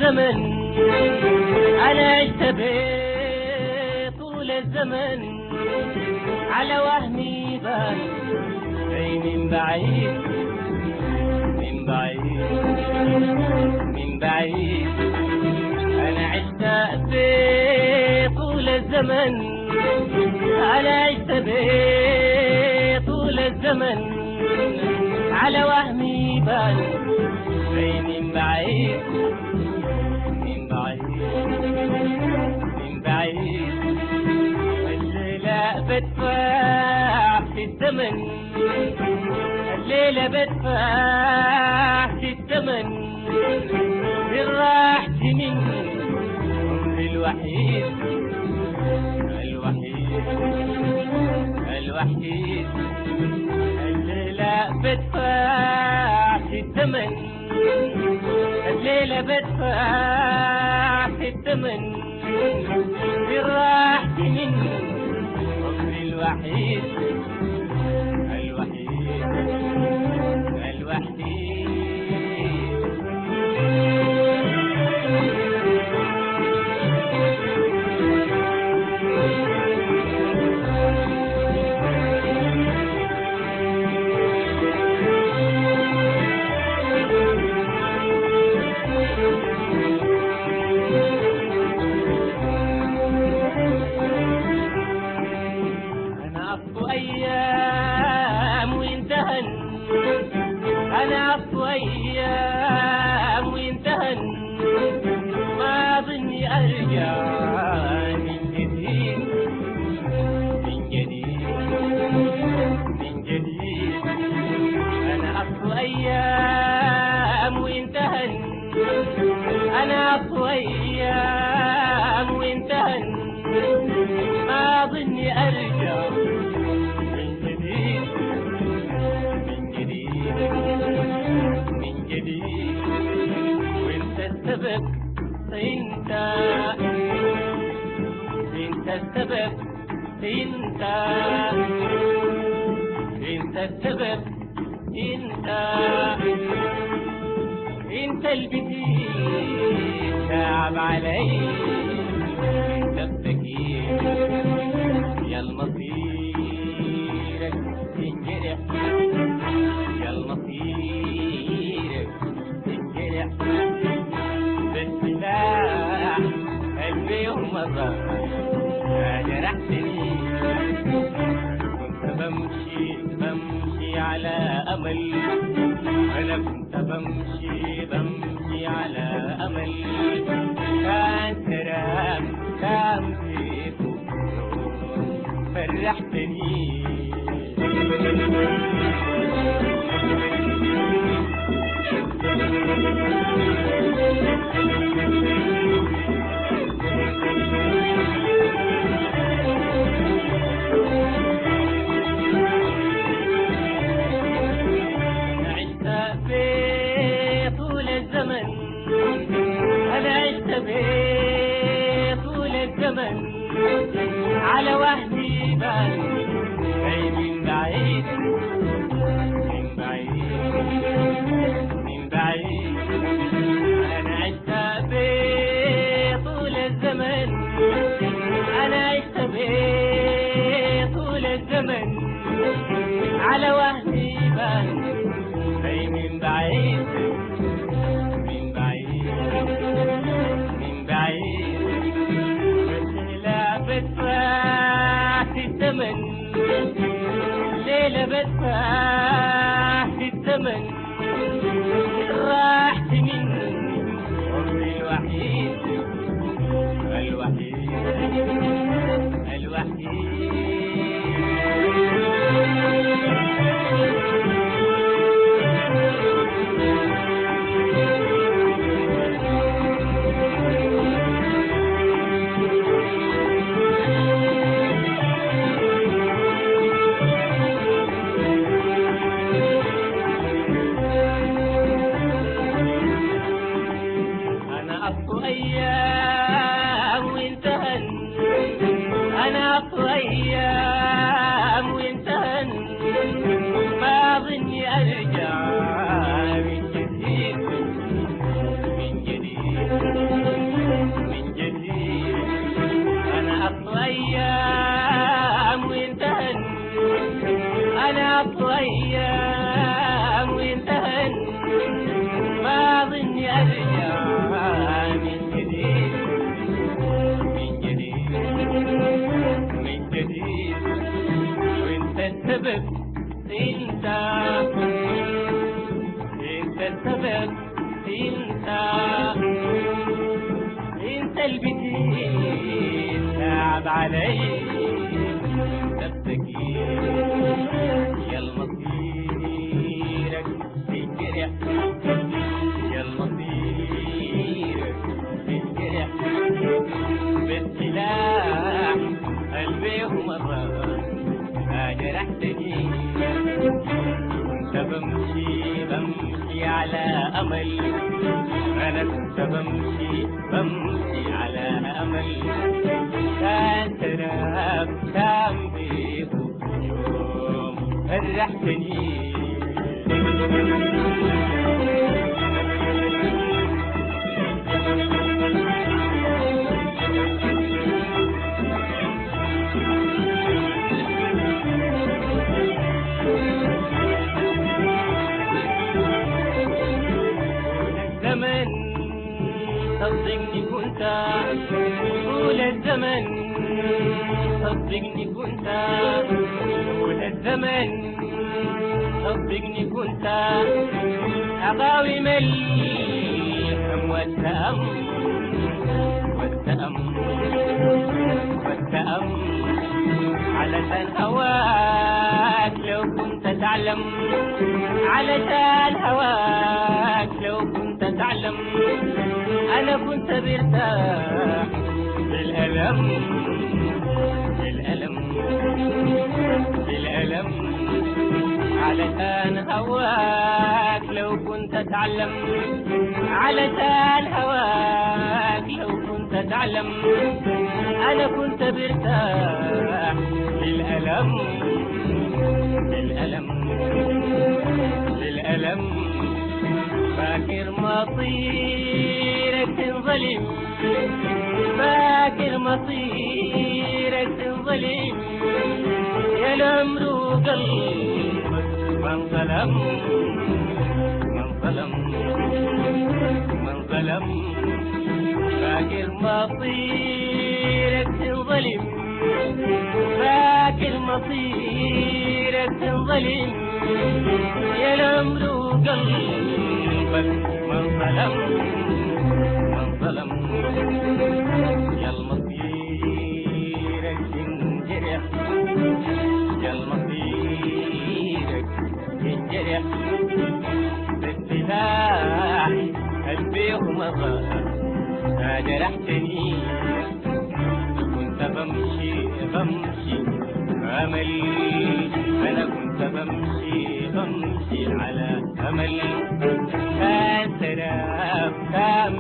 الزمن أنا عشت بيه طول الزمن على وهمي بان أي من بعيد من بعيد من بعيد أنا عشت بيه طول الزمن أنا عشت بيه طول الزمن على وهمي بان أي من بعيد من بعيد من بعيد الليلة بدفع في الزمن الليلة بدفع في الزمن من راحتي من عمري الوحيد الوحيد الوحيد الليلة بدفع في الزمن الليلة بدفع في الثمن بالراحة من عمري الوحيد الوحيد الوحيد أيام وانتهن أنا عفو أيام وانتهن ما ظني أرجع من جديد من جديد من جديد أنا عفو أيام وانتهن أنا عفو أيام وانتهن ما ظني أرجع من جديد وانت السبب انت السبب انت السبب انت البديل تعب علي انت التكييف يا المصيرك تنجرح يا المصيرك تنجرح بالسلاح قلبي يوم مضى جرحتني كنت بمشي على أمل أنا كنت بمشي على أمل كان سلام كان فيك فرحتني عشت في طول الزمن أنا عشت في طول الزمن على وهمي بان أي من بعيد من بعيد من بعيد أنا عشت في طول الزمن أنا عشت في طول الزمن على وهمي بان أي من بعيد من بعيد من بعيد والليلة بدفع في الثمن الليلة بدفع في الثمن راحت من عمري الوحيد الوحيد الوحيد خلاص أيام وانتهن، ما ظني أرجع من جديد من جديد من جديد. وانت السبب انت السبب انت البديل تعب علي يا المصيرك تنجرح يا المصيرك تنجرح بالسلاح قلبي مرة جرحتني. كنت بمشي على أمل، أنا كنت بمشي على أمل، كان تراب كان بيض يوم فرحتني. الزمن صدقني كنت طول الزمن، صدقني كنت طول الزمن، صدقني كنت أقاوم الهم والتأم علشان هواك لو كنت تعلم، علشان هواك لو كنت تعلم، أنا كنت برتاح بالألم علشان هواك لو كنت تعلم، علشان هواك لو كنت تعلم، أنا كنت برتاح للألم فاكر مصيرك تنظلم، فاكر مصيرك تنظلم، يا العمر قلبك من ظلم فاكر مصيرك تنظلم، فاكر مصيرك تنظلم، يا العمر قلبك من ظلم يا المصيرك تنجرح، يا المصيرك تنجرح بالسلاح قلبي مرة جرحتني. كنت بمشي أمل، أنا كنت بمشي على أمل، كان سراب كان